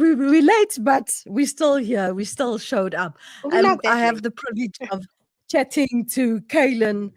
we're late, but we're still here. We still showed up. We're And not that I have late. the privilege of chatting to Kaylin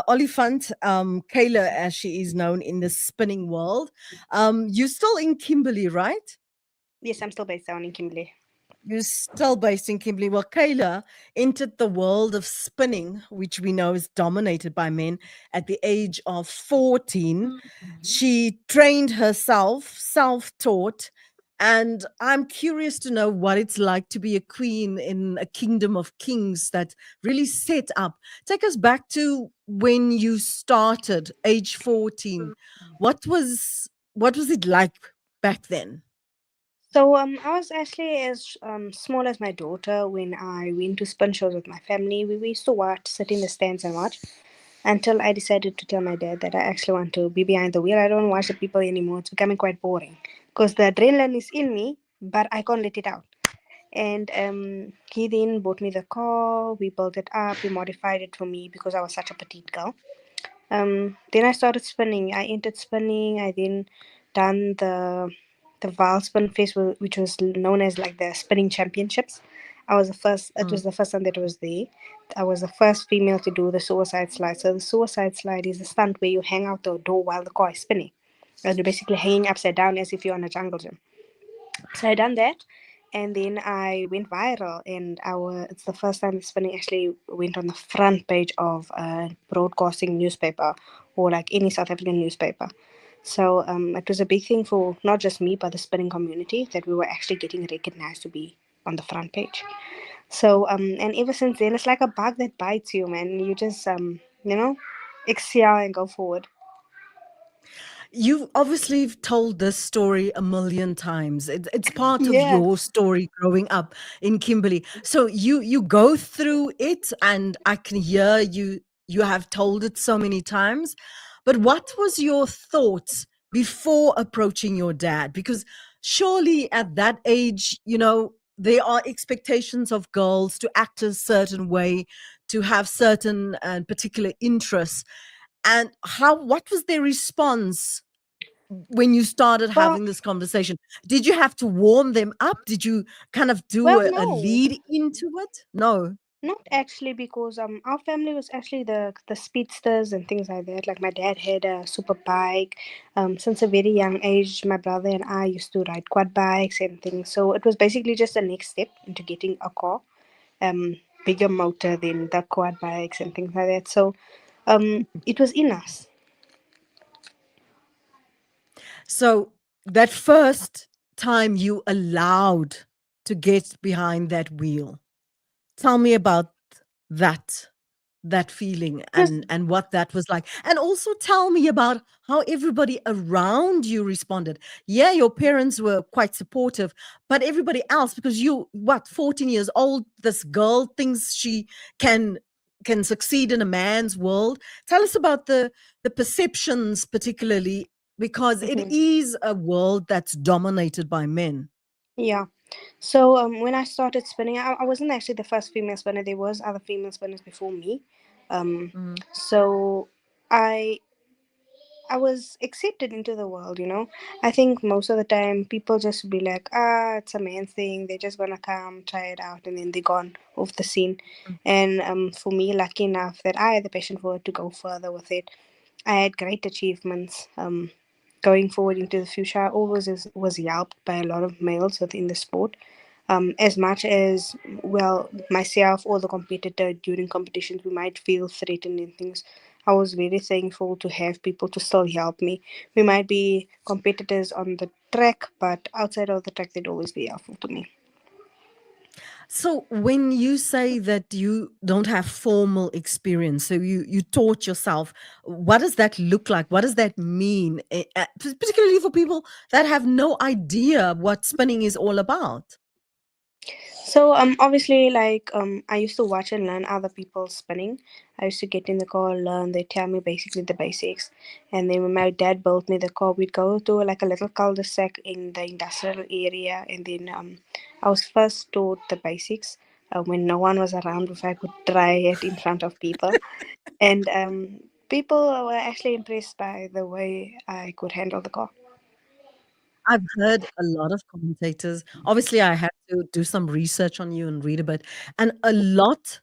Oliphant, Kayla as she is known in the spinning world. You're still in Kimberley, right? Yes, I'm still based down in Kimberley. You're still based in Kimberley. Well, Kayla entered the world of spinning, which we know is dominated by men, at the age of 14. She trained herself, self taught. And I'm curious to know what it's like to be a queen in a kingdom of kings that really set up. Take us back to when you started, age 14. What was it like back then? So I was actually as small as my daughter when I went to spin shows with my family. We used to watch, sit in the stands and watch until I decided to tell my dad that I actually want to be behind the wheel. I don't watch the people anymore. It's becoming quite boring because the adrenaline is in me, but I can't let it out. And he then bought me the car. We built it up. We modified it for me because I was such a petite girl. Then I started spinning. I entered spinning. I then done the Val Spin Fest, which was known as like the spinning championships. I was the first. It was the first time that I was there. I was the first female to do the suicide slide. So the suicide slide is a stunt where you hang out the door while the car is spinning, and you're basically hanging upside down as if you're on a jungle gym. So I done that, and then I went viral, and it's the first time spinning actually went on the front page of a broadcasting newspaper or like any South African newspaper. So it was a big thing for not just me but the spinning community that we were actually getting recognized to be on the front page. So and ever since then it's like a bug that bites you, man. You just excel and go forward. You've obviously told this story a million times. It's part of Yeah. your story growing up in Kimberley. So you go through it, and I can hear you have told it so many times. But what was your thoughts before approaching your dad? Because surely at that age, there are expectations of girls to act a certain way, to have certain and particular interests. And what was their response when you started Well, having this conversation? Did you have to warm them up? Did you kind of do well, a no. lead into it? No. Not actually, because our family was actually the speedsters and things like that. Like my dad had a super bike. Since a very young age, my brother and I used to ride quad bikes and things. So it was basically just the next step into getting a car, bigger motor than the quad bikes and things like that. So it was in us. So that first time you allowed to get behind that wheel, tell me about that feeling It was and what that was like, and also tell me about how everybody around you responded. Yeah, your parents were quite supportive, but everybody else, because 14 years old, this girl thinks she can succeed in a man's world. Tell us about the perceptions, particularly because it mhm. is a world that's dominated by men. Yeah. So when I started spinning, I wasn't actually the first female spinner. There was other female spinners before me. Mm. So I I was accepted into the world. I think most of the time people just be like, it's a man thing. They're just gonna come, try it out, and then they're gone off the scene. And for me, lucky enough that I had the passion for it to go further with it. I had great achievements. Going forward into the future, I always was helped by a lot of males within the sport. As much as, well, myself or the competitor during competitions, we might feel threatened and things. I was very thankful to have people to still help me. We might be competitors on the track, but outside of the track, they'd always be helpful to me. So when you say that you don't have formal experience, so you taught yourself, what does that look like? What does that mean? Particularly for people that have no idea what spinning is all about. So obviously, like, I used to watch and learn other people spinning. I used to get in the car, learn. They tell me basically the basics, and then when my dad built me the car, we'd go to like a little cul-de-sac in the industrial area, and then I was first taught the basics when no one was around, if I could try it in front of people, and people were actually impressed by the way I could handle the car. I've heard a lot of commentators. Obviously, I had to do some research on you and read a bit, and a lot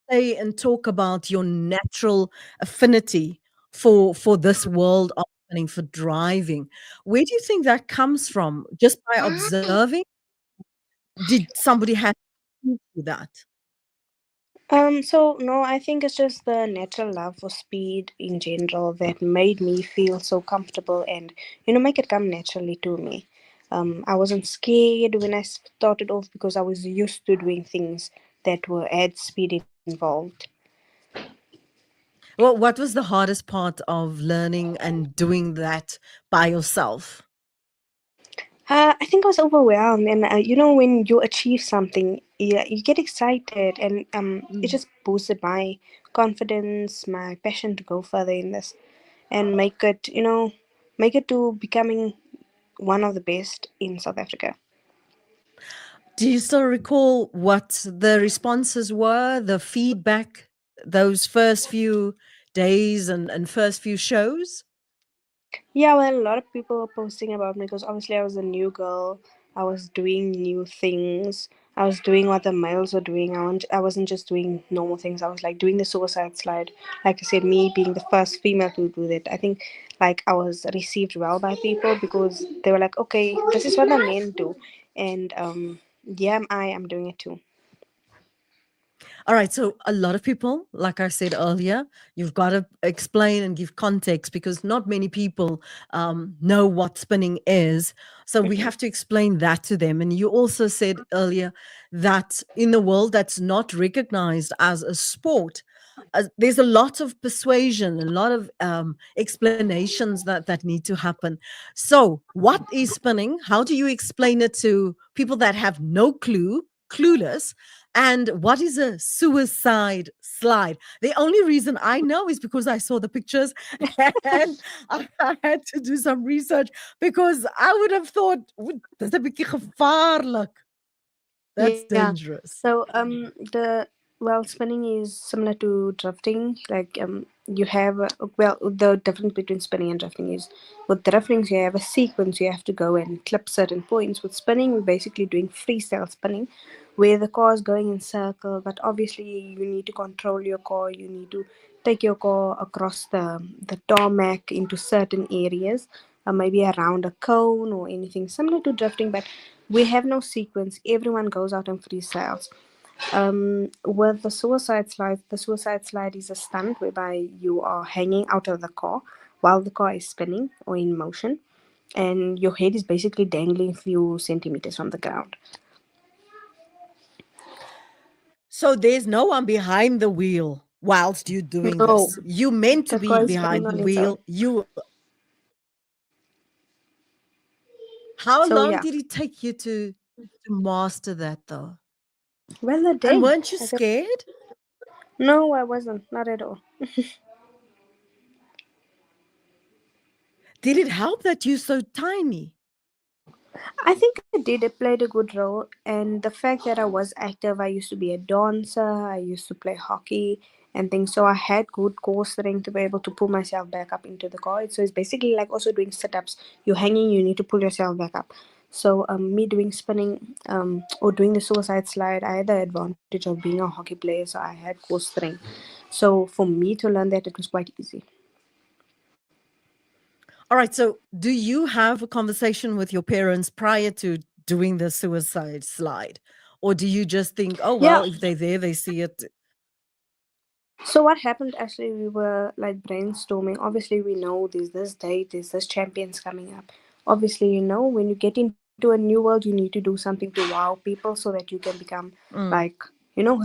say and talk about your natural affinity for this world of spinning, for driving. Where do you think that comes from? Just by observing? Did somebody have to teach you that? So no, I think it's just the natural love for speed in general that made me feel so comfortable and make it come naturally to me. I wasn't scared when I started off because I was used to doing things that were had speed involved. Well, what was the hardest part of learning and doing that by yourself? I think I was overwhelmed, and when you achieve something, you get excited, and it Mm. just boosted my confidence, my passion to go further in this, and make it to becoming one of the best in South Africa. Do you still recall what the responses were, the feedback, those first few days and first few shows? Yeah, well, a lot of people were posting about me because obviously I was a new girl. I was doing new things. I was doing what the males were doing. I wasn't just doing normal things. I was like doing the suicide slide. Like I said, me being the first female to do that. I think like I was received well by people because they were like, okay, this is what the men do, and yeah, I am doing it too. All right. So, a lot of people, like I said earlier, you've got to explain and give context because not many people know what spinning is. So, we have to explain that to them. And you also said earlier that in the world that's not recognized as a sport, there's a lot of persuasion, a lot of explanations that need to happen. So, what is spinning? How do you explain it to people that have no clue, clueless? And what is a suicide slide? The only reason I know is because I saw the pictures and I had to do some research because I would have thought, "Dis 'n bietjie gevaarlik. That's Yeah. dangerous." So the well spinning is similar to drifting. Like you have the difference between spinning and drifting is with drifting you have a sequence you have to go and clip certain points. With spinning we're basically doing freestyle spinning where the car is going in circle, but obviously you need to control your car. You need to take your car across the tarmac into certain areas, maybe around a cone or anything similar to drifting, but we have no sequence. Everyone goes out and freestyles. With the suicide slide is a stunt whereby you are hanging out of the car while the car is spinning or in motion, and your head is basically dangling a few centimeters from the ground. So there's no one behind the wheel whilst you're doing No, this. You meant to the be car is spinning behind the on its own. wheel. You How So long yeah, did it take you to master that though? well, a And day. weren't you I think. scared? No, I wasn't. Not at all. Did it help that you're so tiny? I think it did. It played a good role, and the fact that I was active. I used to be a dancer. I used to play hockey and things. So I had good core strength to be able to pull myself back up into the car. So it's basically like also doing sit-ups. You're hanging. You need to pull yourself back up. So me doing spinning or doing the suicide slide, I had the advantage of being a hockey player. So I had core strength. So for me to learn that, it was quite easy. All right. So, do you have a conversation with your parents prior to doing the suicide slide? Or do you just think, oh, Yeah. well, if they're there, they see it? So what happened actually we were like brainstorming. Obviously we know there's this date, there's this champions coming up. Obviously, when you get into a new world you need to do something to wow people so that you can become Mm. like,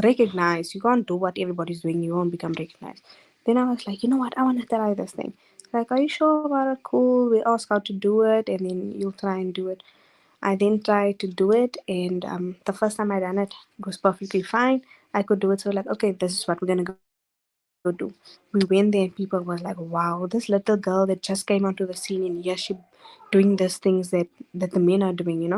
recognized. You can't do what everybody's doing, you won't become recognized. Then I was like, you know what, I wanna try this thing. Like, are you sure about it? Cool. We ask how to do it and then you'll try and do it. I then tried to do it, and the first time I done it, it was perfectly fine. I could do it, so like, okay, this is what we're gonna go do. We went there, and people was like, "Wow, this little girl that just came onto the scene, and yes, she doing these things that the men are doing."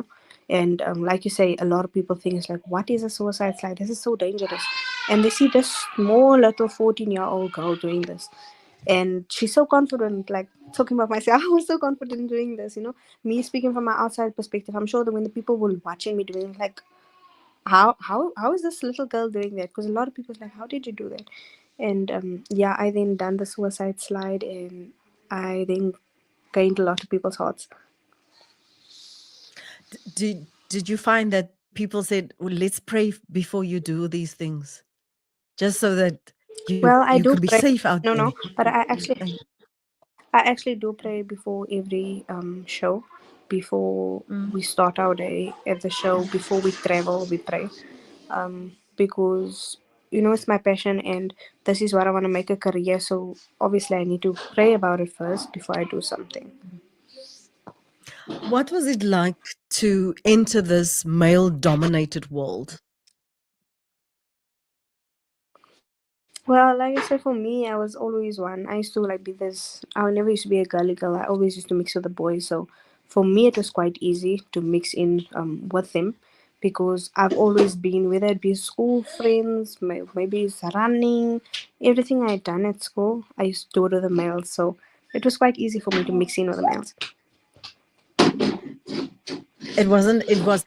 And like you say, a lot of people think it's like, "What is a suicide slide? This is so dangerous," and they see this small little 14-year-old girl doing this. And she's so confident, like talking about myself. I was so confident doing this, me speaking from my outside perspective. I'm sure that when the people were watching me doing it, like, how is this little girl doing that? Because a lot of people was like, how did you do that? And yeah, I then done the suicide slide, and I then gained a lot of people's hearts. Did you find that people said, well, let's pray before you do these things, just so that Well, you I can do be pray. safe out No, there? no, but I Like, actually I actually do pray before every show. Before mm. we start our day at the show, before we travel, we pray. Because it's my passion, and this is what I want to make a career. So obviously, I need to pray about it first before I do something. What was it like to enter this male-dominated world? Well, like I said, for me, I was always one. I used to like be this. I never used to be a girly girl. I always used to mix with the boys. So for me, it was quite easy to mix in with them, because I've always been, whether it be school friends, maybe it's running, everything I had done at school, I used to do it with the males. So it was quite easy for me to mix in with the males.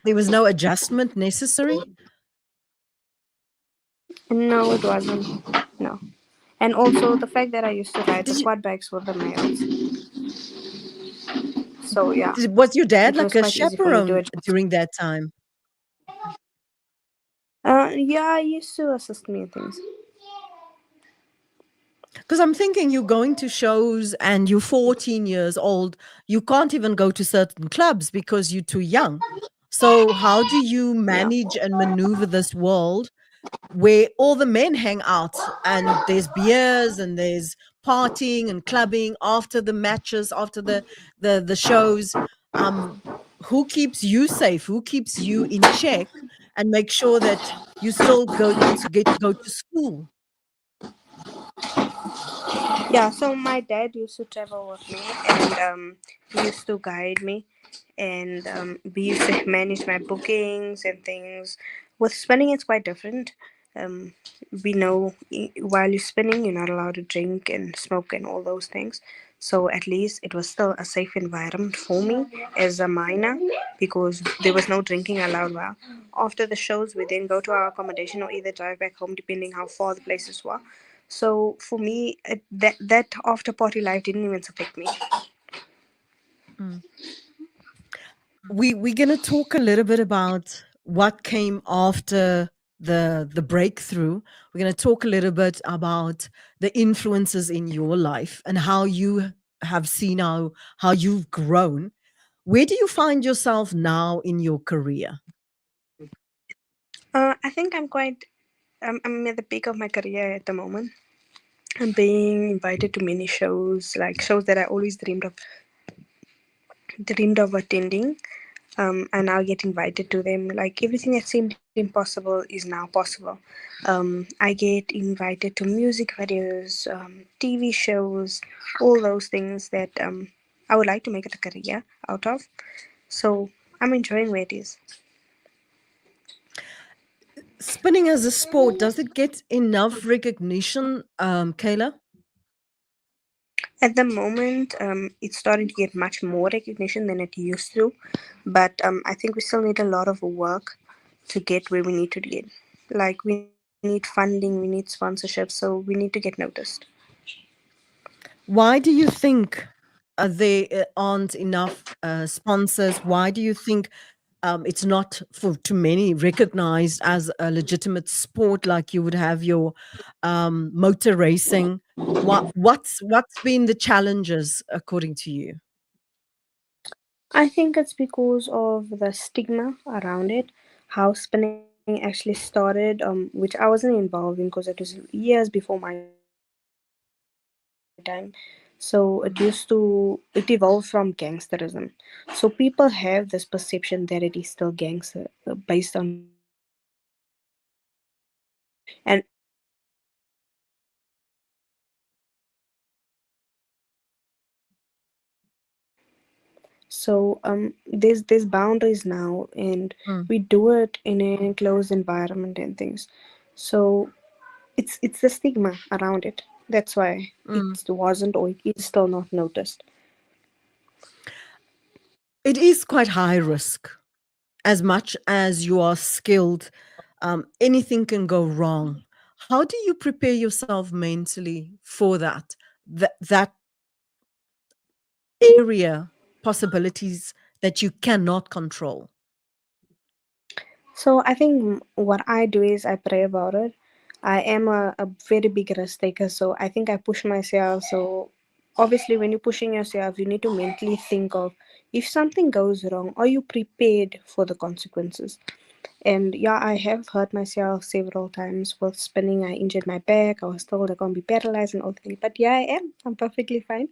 There was no adjustment necessary? No, it wasn't. No. And also the fact that I used to ride the Did you quad bikes with the males. So yeah, was your dad it like was a quite easy for me to chaperone adjust. during that time? Yeah, I used to assist me in things. Because I'm thinking you're going to shows and you're 14 years old, you can't even go to certain clubs because you're too young. So how do you Yeah. manage and maneuver this world where all the men hang out and there's beers and there's partying and clubbing after the matches, after the shows? Um, who keeps you safe? Who keeps you in check and make sure that you still get to go to school? Yeah, so my dad used to travel with me, and he used to guide me, and we used to manage my bookings and things. With spinning, it's quite different. Um, we know while you're spinning, you're not allowed to drink and smoke and all those things. So at least it was still a safe environment for me as a minor, because there was no drinking allowed. Well, after the shows, we then go to our accommodation or either drive back home, depending how far the places were. So for me, that after party life didn't even affect me. Mm. We're going to talk a little bit about what came after the breakthrough. We're going to talk a little bit about the influences in your life and how you have seen how you've grown. Where do you find yourself now in your career? I think I'm at the peak of my career at the moment. I'm being invited to many shows, like shows that I always dreamed of attending. I now get invited to them. Like everything that seemed impossible is now possible. I get invited to music videos, TV shows, all those things that I would like to make it a career out of. So I'm enjoying where it is. Spinning as a sport, does it get enough recognition, Kayla? At the moment, it's starting to get much more recognition than it used to, but I think we still need a lot of work to get where we need to get. Like we need funding, we need sponsorship, so we need to get noticed. Why do you think there aren't enough sponsors? Why do you think it's not for too many recognized as a legitimate sport like you would have your motor racing? What's been the challenges according to you? I think it's because of the stigma around it, how spinning actually started, which I wasn't involved in because it was years before my time. So it evolved from gangsterism. So people have this perception that it is still gangster based on spinning. And also the fact that so there's boundaries now, and Mm. we do it in an enclosed environment and things. So it's the stigma around it. That's why it Mm. wasn't, or it is still not noticed. It is quite high risk. As much as you are skilled, anything can go wrong. How do you prepare yourself mentally for that? That area possibilities that you cannot control. So I think what I do is I pray about it. I am a very big risk taker, so I think I push myself. So obviously, when you're pushing yourself, you need to mentally think of, if something goes wrong, are you prepared for the consequences? And yeah, I have hurt myself several times with spinning. I injured my back. I was told I'm gonna be paralyzed and all the things. But yeah, I am. I'm perfectly fine.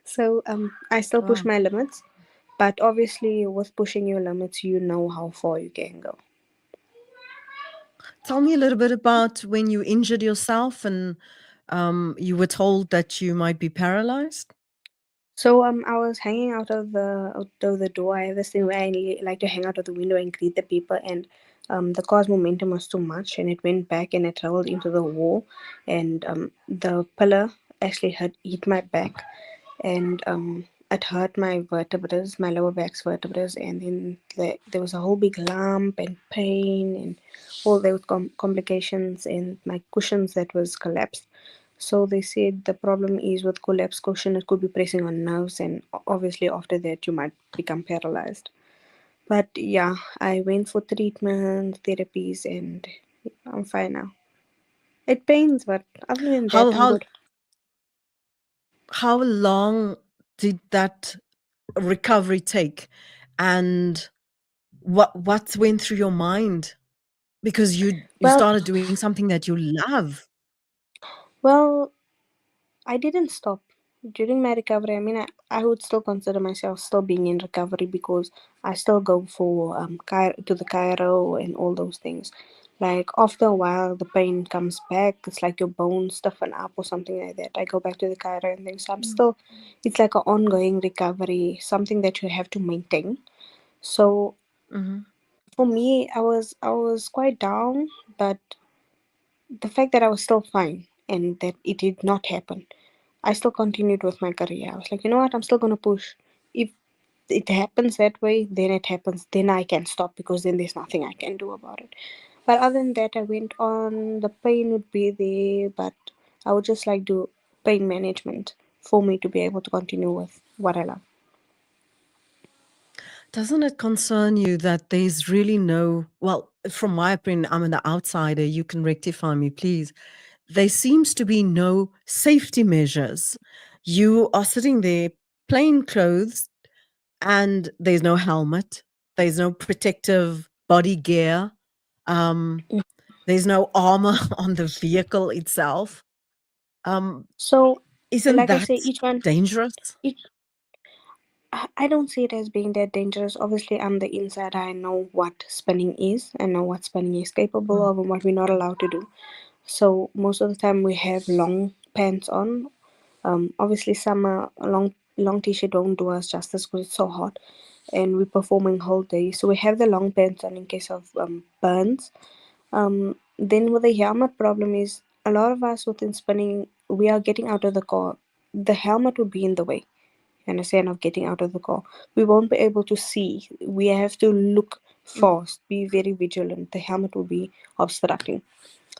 So I still push Wow. my limits. But obviously, with pushing your limits, you know how far you can go. Tell me a little bit about when you injured yourself and you were told that you might be paralyzed. So I was hanging out of the door. I have this thing where I like to hang out of the window and greet the people, and the car's momentum was too much, and it went back and it rolled into the wall, and the pillar actually hit my back, and it hurt my vertebrae, my lower back's vertebrae, and then there was a whole big lump and pain and all those complications, and my cushions that was collapsed. So they said the problem is with collapsed cushion, it could be pressing on nerves, and obviously after that you might become paralyzed. But yeah, I went for treatment, therapies, and I'm fine now. It pains, but other than that, How I'm how good. how long did that recovery take, and what went through your mind? Because you Well, started doing something that you love. well, I didn't stop during my recovery. I mean, I would still consider myself still being in recovery because I still go for to the Cairo and all those things. Like after a while, the pain comes back. It's like your bones stiffen up or something like that. I go back to the Cairo and things. So I'm Mm. still. It's like an ongoing recovery, something that you have to maintain. So Mhm. for me, I was quite down, but the fact that I was still fine and that it did not happen, I still continued with my career. I was like, you know what, I'm still gonna push. If it happens that way, then it happens. Then I can stop because then there's nothing I can do about it. But other than that, I went on. The pain would be there, but I would just like do pain management for me to be able to continue with what I love. Doesn't it concern you that there's really no, well, from my opinion, I'm an outsider, you can rectify me, please. There seems to be no safety measures. You are sitting there, plain clothes, and there's no helmet, there's no protective body gear, um, there's no armor on the vehicle itself. Um, So, isn't like I that say, each one, dangerous? each I don't see it as being that dangerous. Obviously, on the inside, I know what spinning is. I know what spinning is capable Mm, of and what we're not allowed to do. So most of the time, we have long pants on. Obviously, summer long t-shirt don't do us justice because it's so hot, and we're performing whole day. So we have the long pants on in case of burns. Then with the helmet problem is a lot of us within spinning, we are getting out of the car. The helmet would be in the way, understand, of getting out of the car. We won't be able to see. We have to look mm. fast, be very vigilant. The helmet will be obstructing.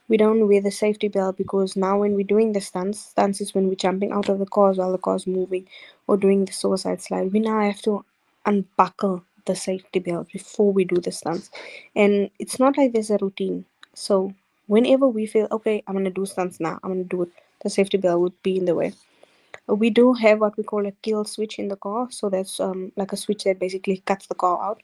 We don't wear the safety belt because now when we're doing the stunts is when we're jumping out of the cars while the car's moving or doing the suicide slide. We now have to unbuckle the safety belt before we do the stunts. And it's not like there's a routine. So whenever we feel, okay, I'm gonna do stunts now, I'm gonna do it, the safety belt would be in the way. We do have what we call a kill switch in the car, so that's like a switch that basically cuts the car out.